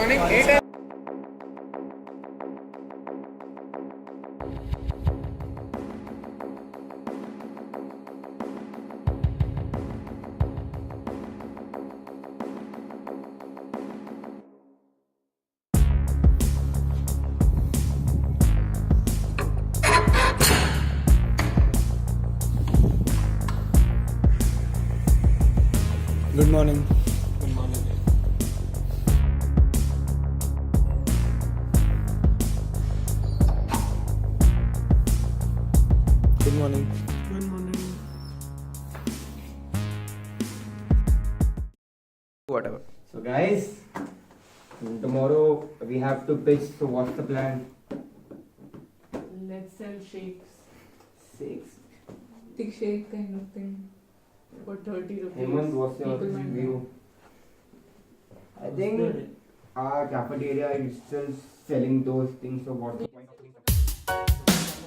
morning 8 Good morning. Good morning. Good morning. Good morning. whatever. So guys, tomorrow we have to pitch. So what's the plan? Let's sell shakes. 6. Thick shake kind of thing. For 30 rupees. Hemant, what's your People might view? I think our cafeteria is still selling those things. So what's the point of doing something?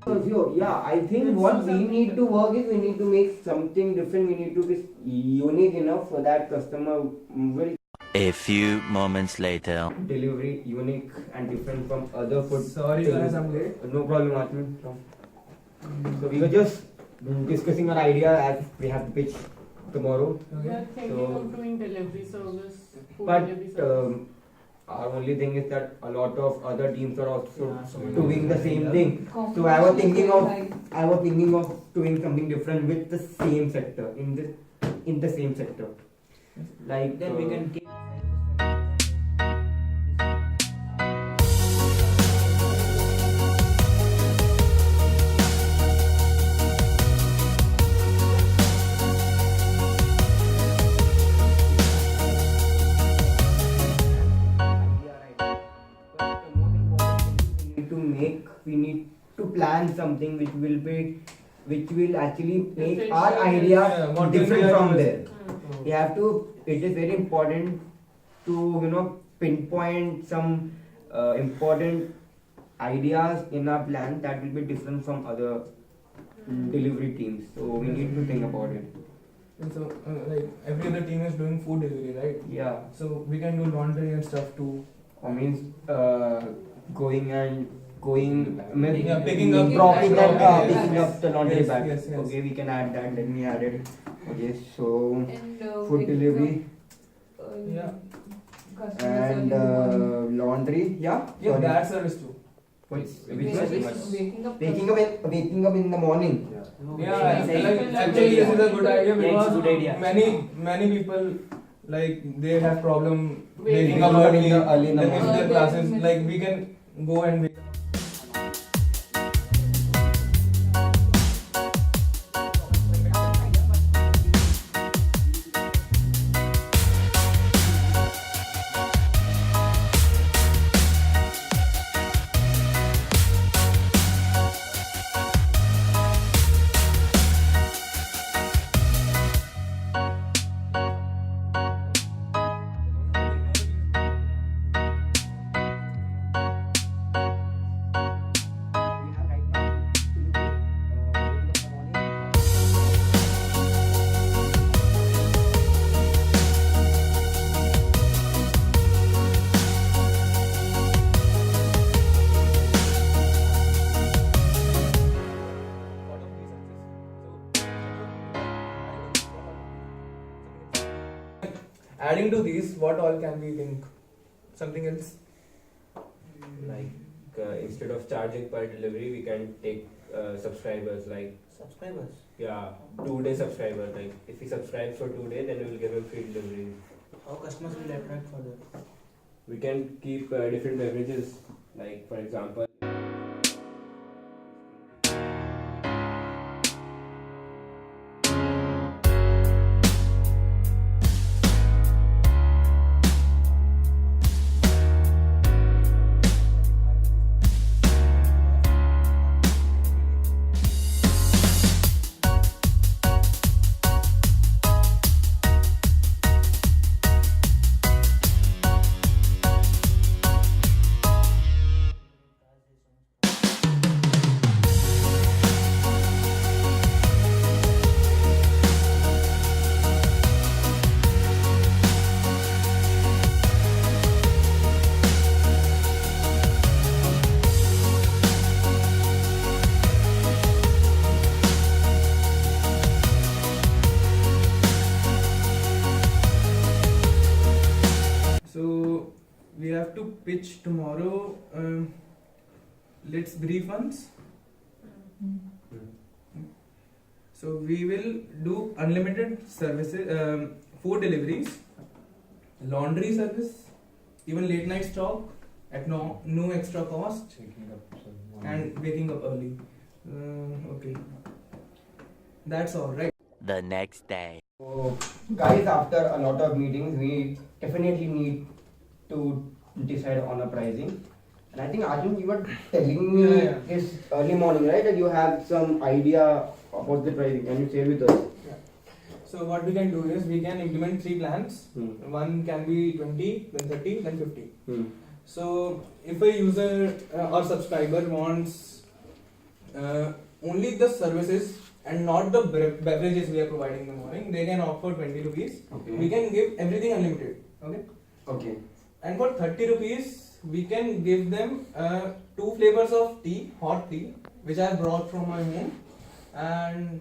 So, yeah, I think what we need to work is we need to make something different. We need to be unique enough so that customer will A few moments later. delivery unique and different from other food. Sorry things. guys, I'm late. No problem, Aachman. So we were just discussing our idea as we have to pitch tomorrow. We are thinking So- of doing delivery service. Food But delivery service. our only thing is that a lot of other teams are also Yeah, doing the same thing. So I was thinking of doing something different with the same sector in the same sector. Like Then we can keep. We need to plan something which will actually make our idea different from there. We have to. It is very important to pinpoint some important ideas in our plan that will be different from other delivery teams. So we need to think about it. And so, like every other team is doing food delivery, right? Yeah. So we can do laundry and stuff too. I mean, going, Yeah, picking up dropping the and bag. picking up the laundry Yes, bag. yes, yes. Okay, we can add that. Let me add it. Okay, so And food delivery Yeah. and laundry. Yeah. Yeah, Sorry. that service too. Which Waking service? up. Waking up in the morning. Yeah, Say- like, actually this is a good idea Yeah, it's a because good idea. many people like they have problem Waking waking up up early, early in the they miss morning. their classes. Like we can go and wake up. Adding to these, what all can we think? Something else? Like instead of charging per delivery, we can take subscribers. Like Subscribers. yeah, 2-day subscriber. Like if he subscribes for 2 days, then we will give him free delivery. How customers will attract further? We can keep different beverages, like for example. So we have to pitch tomorrow. Let's brief once. So we will do unlimited services, food deliveries, laundry service, even late night stock at no extra cost, and waking up early. Okay, that's all right. The next day. So, guys, after a lot of meetings, we definitely need to decide on a pricing. And I think Arjun, you were telling me this early morning, right, that you have some idea about the pricing. Can you share with us? So what we can do is we can implement 3 plans. One can be 20, then 30, then 50. So if a user or subscriber wants only the services and not the beverages we are providing in the morning, they can opt for 20 rupees. Okay. We can give everything unlimited. Okay. Okay. And for 30 rupees, we can give them 2 flavors of tea, hot tea, which I have brought from my home, and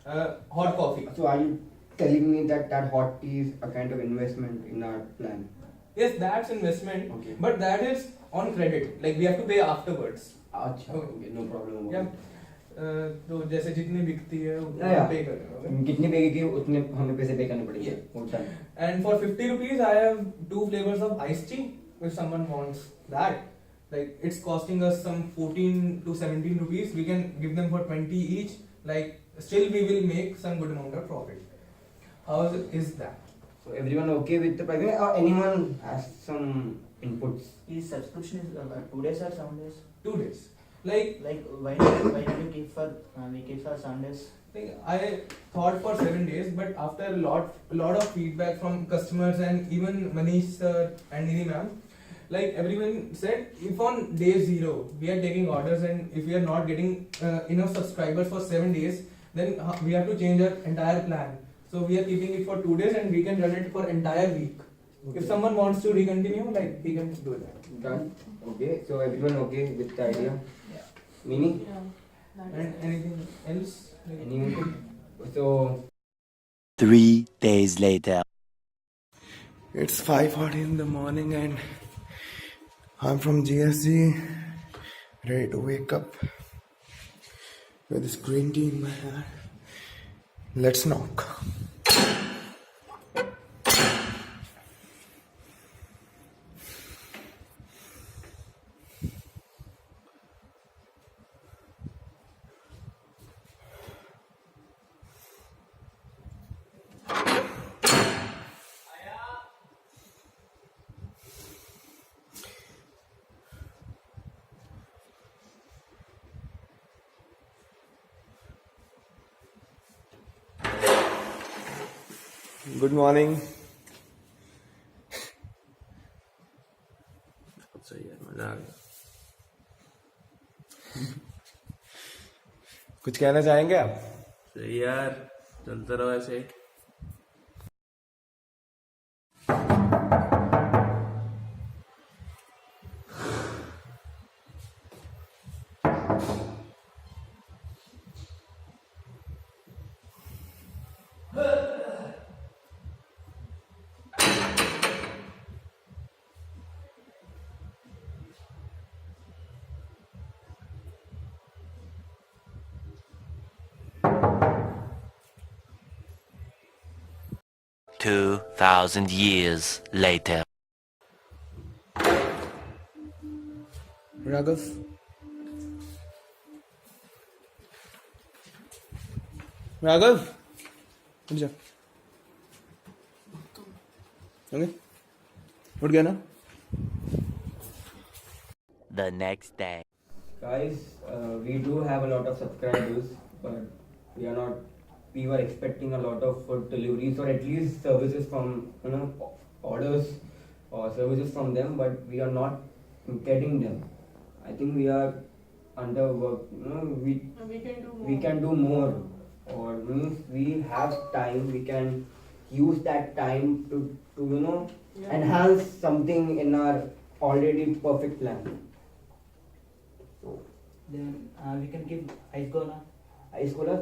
hot coffee. So are you telling me that hot tea is a kind of investment in our plan? Yes, that's investment, Okay. but that is on credit. Like we have to pay afterwards. अच्छा, okay, no problem. Yeah. तो जैसे जितनी बिकती है उतना Yeah. पे करें. कितनी बेगी उतने हमें पैसे पे करने पड़ेंगे. Yeah. होता है. And for 50 rupees, I have 2 flavors of iced tea. If someone wants that, like it's costing us some 14 to 17 rupees, we can give them for 20 each. Like still we will make some good amount of profit. How is that? So everyone okay with the pricing, or anyone has some inputs? Is subscription is 2 days or 7 days? 2 days. Like Why did you keep for weekends or Sundays? I thought for 7 days, but after a lot of feedback from customers and even Manish sir and Nini ma'am, like everyone said, if on day 0 we are taking orders and if we are not getting enough subscribers for 7 days, then we have to change our entire plan. So we are keeping it for 2 days and we can run it for entire week. Okay. If someone wants to recontinue, like he can do that. Done. Okay. So everyone okay with the idea? Yeah. Mini? Yeah. And anything else? Like, Any input? So 3 days later. It's 5:40 in the morning and I'm from GSG, ready to wake up with this green tea in my hand. Let's knock. Good morning. सही है, मजा आ गया. कुछ कहना चाहेंगे आप? सही यार, चलते रहो ऐसे ही. 2,000 years later. Raghav. Raghav. उठ जा. Okay. उठ गया ना? The next day. Guys, we do have a lot of subscribers, but we are not. We were expecting a lot of food deliveries or at least services from orders or services from them, but we are not getting them. I think we are underworked. We can do more, or means we have time. We can use that time to enhance something in our already perfect plan. Then we can give ice cola. Ice cola.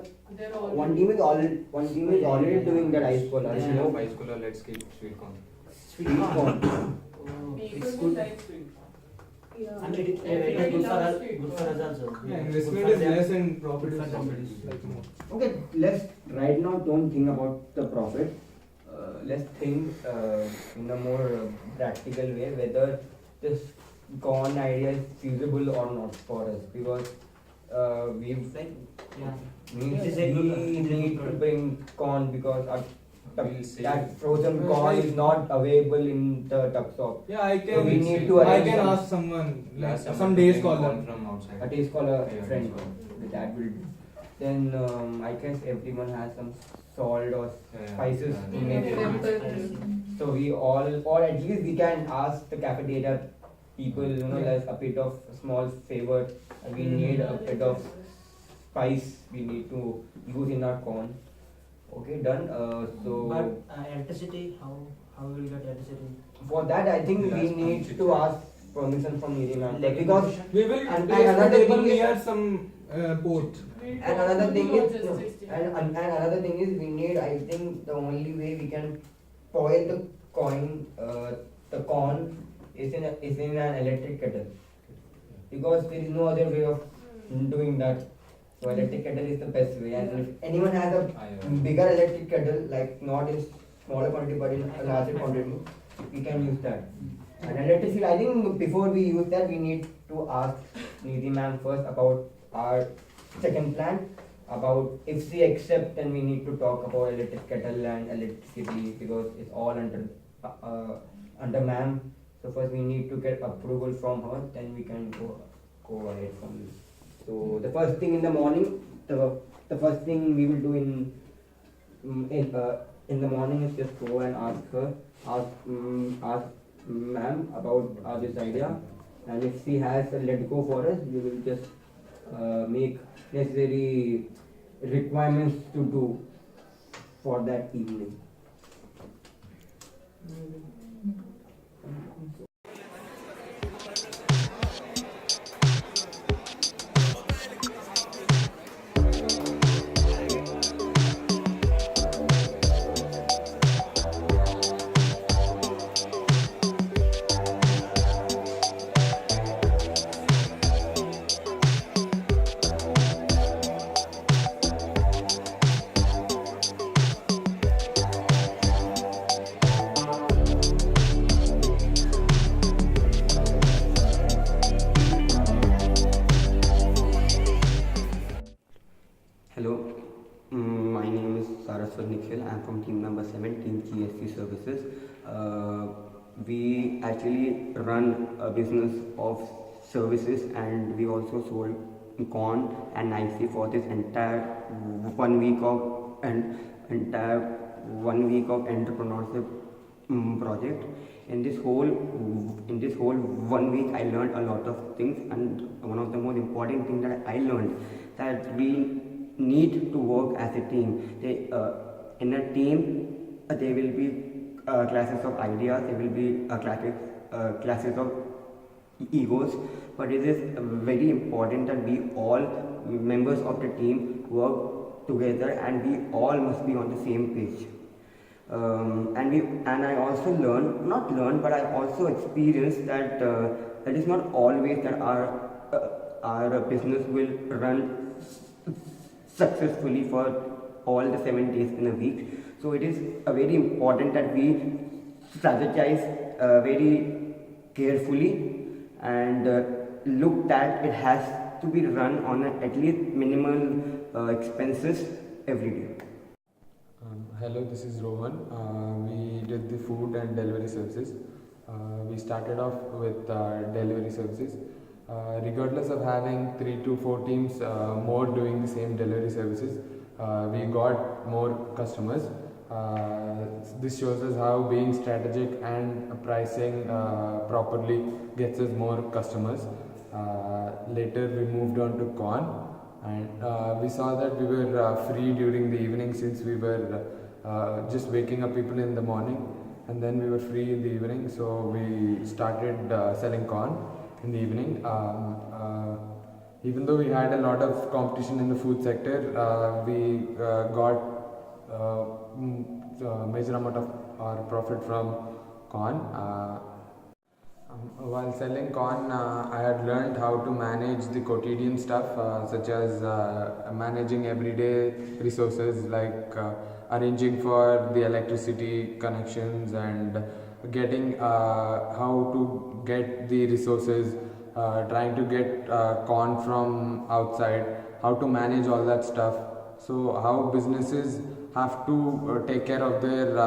One team is already doing that ice cola. Yeah. Instead of ice cola, let's keep sweet corn. Sweet Sweet corn. corn. Oh, People it's will good. like sweet. Yeah. And it is Everybody good for loves us. sweet Good corn. for us also. Yeah, Good investment for is them. less and profit Good is for them. like more. Okay, let's right now don't think about the profit. Let's think in a more practical way whether this corn idea is feasible or not for us, because we've Like, yeah. we It is a good- need to bring corn because We'll see. that frozen Yes, corn right. is not available in the tuck shop. Yeah, I So can. we need to I arrange can some- ask someone, like, Last time some I days took call corn them. from outside. A taste call a Yeah, friend. taste That will. Then I guess everyone has some salt or Yeah, spices yeah. to make it. Pepper. So we all, or at least we can ask the cafeteria people, there's a bit of small favor. We need a bit of spice we need to use in our corn. Okay, done. So But electricity, how will we get electricity? for that, I think We'll we ask need from to ask permission from Nidhi ma'am, Like because We will And place the another table thing is- near some port. and another thing is, Logistics, yeah. and another thing is we need. I think the only way we can boil the corn is in an electric kettle, because there is no other way of doing that. So electric kettle is the best way. And if anyone has a bigger electric kettle, like not in smaller quantity but in a larger quantity, we can use that. And electricity, I think before we use that, we need to ask Nidhi ma'am first about our second plan. About if she accept, then we need to talk about electric kettle and electricity, because it's all under ma'am. So first we need to get approval from her, then we can go ahead from this. So the first thing in the morning, the first thing we will do in the morning is just go and ask ma'am about this idea, and if she has a let go for us, we will just make necessary requirements to do for that evening. Hello, my name is Saraswat Nikhil. I am from team number 7, Team GSC Services. We actually run a business of services, and we also sold corn and nicely for this entire 1 week of entrepreneurship project. In this whole 1 week, I learned a lot of things, and one of the most important things that I learned, that we need to work as a team. In a team, there will be classes of ideas, there will be classes of egos, but it is very important that we all members of the team work together, and we all must be on the same page. And I also but I also experienced that it is not always that our business will run successfully for all the 7 days in a week. So it is very important that we strategize very carefully and look that it has to be run on at least minimal expenses every day. Hello, this is Rohan. We did the food and delivery services. We started off with delivery services. Regardless of having 3 to 4 teams more doing the same delivery services, we got more customers. This shows us how being strategic and pricing properly gets us more customers. Later we moved on to corn, and we saw that we were free during the evening, since we were just waking up people in the morning, and then we were free in the evening, so we started selling corn in the evening. Even though we had a lot of competition in the food sector, we got a major amount of our profit from corn. While selling corn, I had learned how to manage the quotidian stuff, such as managing everyday resources like arranging for the electricity connections and getting how to get the resources, trying to get corn from outside, how to manage all that stuff. So how businesses have to take care of their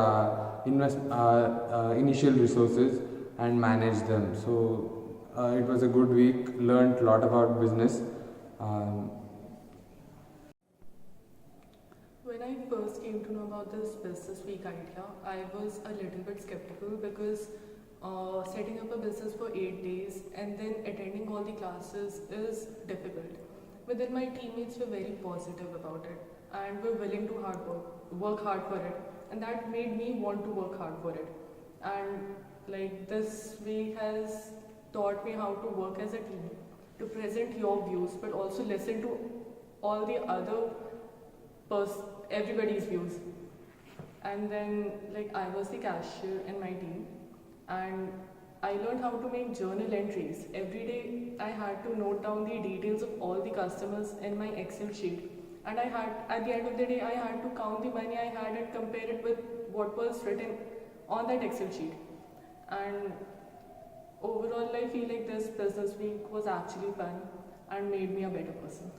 initial resources and manage them. So it was a good week, learned a lot about business. When I first came to know about this business week idea, I was a little bit skeptical because setting up a business for 8 days and then attending all the classes is difficult. But then my teammates were very positive about it and were willing to work hard for it, and that made me want to work hard for it. And like this week has taught me how to work as a team, to present your views but also listen to all the other everybody's views. And then like I was the cashier in my team, and I learned how to make journal entries. Every day I had to note down the details of all the customers in my Excel sheet, and at the end of the day I had to count the money I had and compare it with what was written on that Excel sheet. And overall I feel like this business week was actually fun and made me a better person.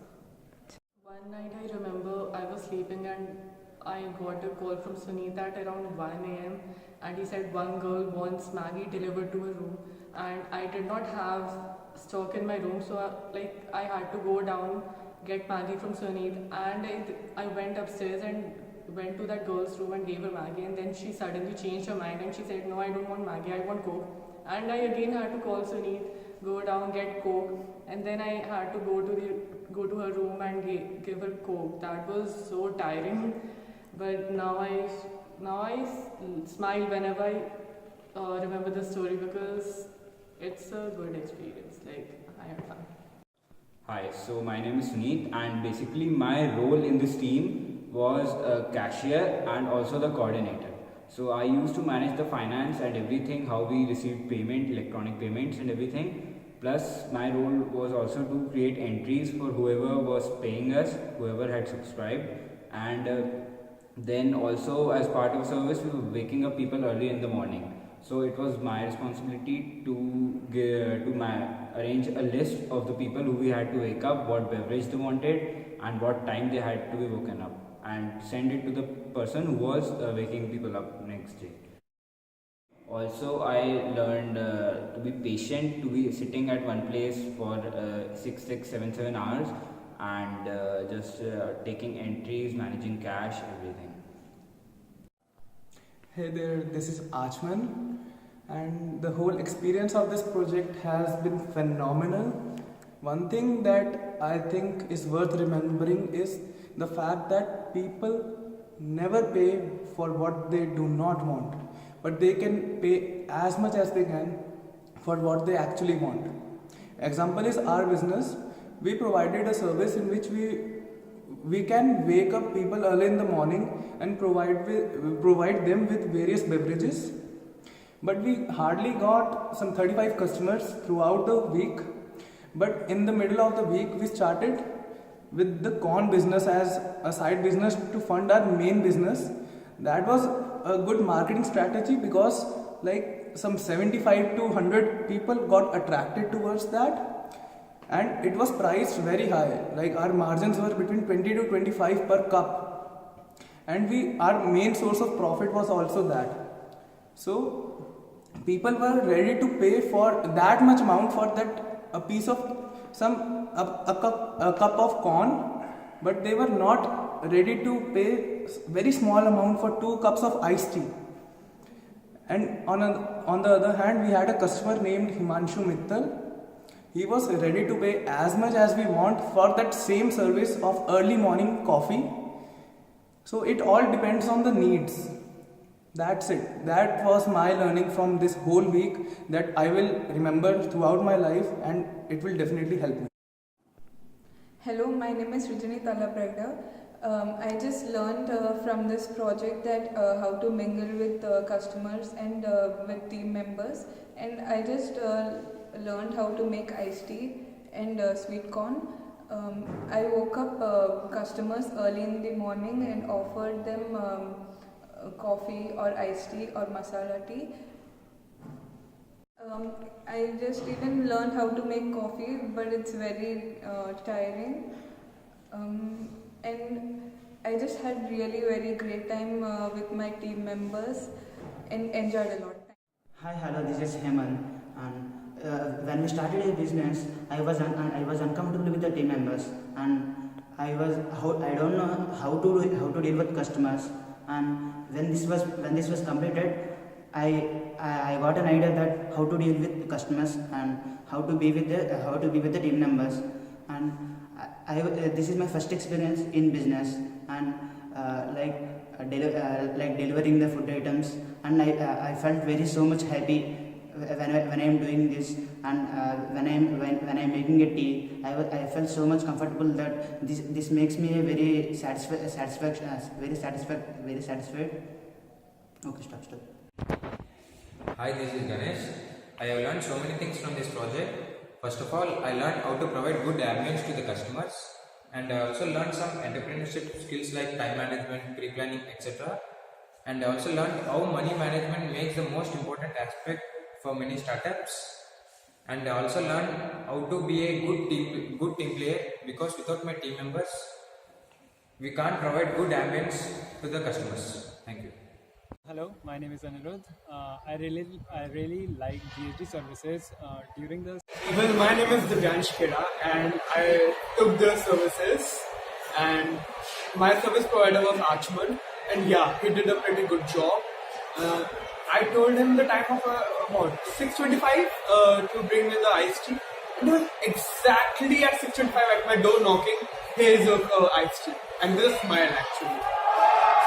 One night I remember I was sleeping and I got a call from Suneet at around 1 a.m. and he said one girl wants Maggie delivered to her room, and I did not have stock in my room, so I had to go down, get Maggie from Suneet, and I went upstairs and went to that girl's room and gave her Maggie, and then she suddenly changed her mind and she said, no, I don't want Maggie, I want Coke. And I again had to call Suneet, go down, get Coke, and then I had to go to her room and give her Coke. That was so tiring, but now I smile whenever I remember the story, because it's a good experience. Like, I had fun. Hi, so my name is Suneet, and basically my role in this team was a cashier and also the coordinator. So I used to manage the finance and everything, how we received payment, electronic payments and everything. Plus my role was also to create entries for whoever was paying us, whoever had subscribed, and then also as part of service we were waking up people early in the morning. So it was my responsibility to arrange a list of the people who we had to wake up, what beverage they wanted and what time they had to be woken up, and send it to the person who was waking people up next day. Also I learned to be patient, to be sitting at one place for 7 hours and just taking entries, managing cash, everything. Hey there, this is Aachman, and the whole experience of this project has been phenomenal. One thing that I think is worth remembering is the fact that people never pay for what they do not want, but they can pay as much as they can for what they actually want. Example is our business. We provided a service in which we can wake up people early in the morning and provide them with various beverages, but we hardly got some 35 customers throughout the week. But in the middle of the week we started with the corn business as a side business to fund our main business. that was a good marketing strategy because like some 75 to 100 people got attracted towards that, and it was priced very high. Like our margins were between 20 to 25 per cup, and our main source of profit was also that. So people were ready to pay for that much amount for that a piece of a cup of corn, but they were not ready to pay very small amount for 2 cups of iced tea. And on the other hand, we had a customer named Himanshu Mittal. He was ready to pay as much as we want for that same service of early morning coffee. So it all depends on the needs. That's it. That was my learning from this whole week that I will remember throughout my life, and it will definitely help me. Hello, my name is Srujani Tallapragada. I just learned from this project that how to mingle with customers and with team members, and I just learned how to make iced tea and sweet corn. I woke up customers early in the morning and offered them coffee or iced tea or masala tea. I just even learned how to make coffee, but it's very tiring. And I just had really very great time with my team members and enjoyed a lot. Hi, hello, this is Hemant. And when we started a business, I was uncomfortable with the team members, and I don't know how to deal with customers. And when this was completed, I got an idea that how to deal with customers and how to be with the team members. And this is my first experience in business, and delivering the food items, and I felt so much happy when I am doing this, and when I am making a tea, I felt so much comfortable that this makes me very satisfied. Okay, stop. Hi, this is Ganesh. I have learned so many things from this project. First of all, I learned how to provide good ambience to the customers, and I also learned some entrepreneurship skills like time management, pre-planning, etc. And I also learned how money management makes the most important aspect for many startups. And I also learned how to be a good team player, because without my team members, we can't provide good ambience to the customers. Thank you. Hello, my name is Anirudh. I really like GST services during the. Well, my name is Divyansh Kheda, and I took the services, and my service provider was Aachman, and yeah, he did a pretty good job. I told him the time of about 6:25 to bring me the iced tea. It was exactly at 6:25 at my door knocking. Here's your iced tea, and with a smile actually.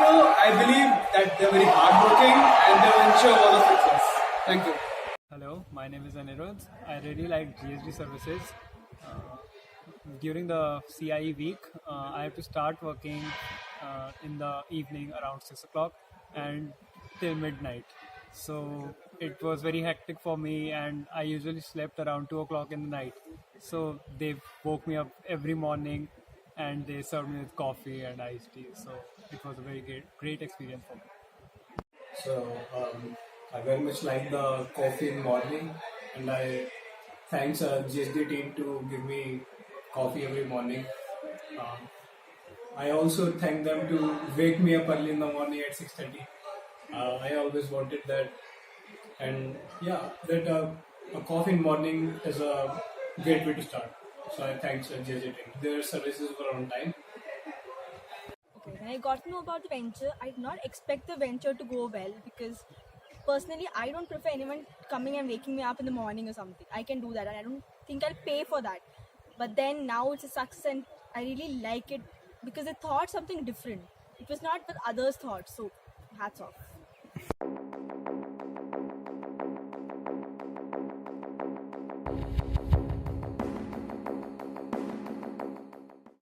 So I believe that they're very hardworking and the venture was a success. Thank you. Hello, my name is Anirudh. I really like GST services. During the CIE week, I have to start working in the evening around 6 o'clock and till midnight. So it was very hectic for me, and I usually slept around 2 o'clock in the night. So they woke me up every morning and they served me with coffee and iced tea. So it was a very great experience for me. So I very much like the coffee in the morning, and I thanks GSD team to give me coffee every morning. I also thank them to wake me up early in the morning at 6:30. I always wanted that, and yeah, that a coffee in the morning is a great way to start. So I thanks GSD team. Their services were on time. Okay, when I got to know about the venture, I did not expect the venture to go well, because personally I don't prefer anyone coming and waking me up in the morning or something. I can do that, and I don't think I'll pay for that. But then now it's a success, and I really like it because they thought something different. It was not what others thought, so hats off.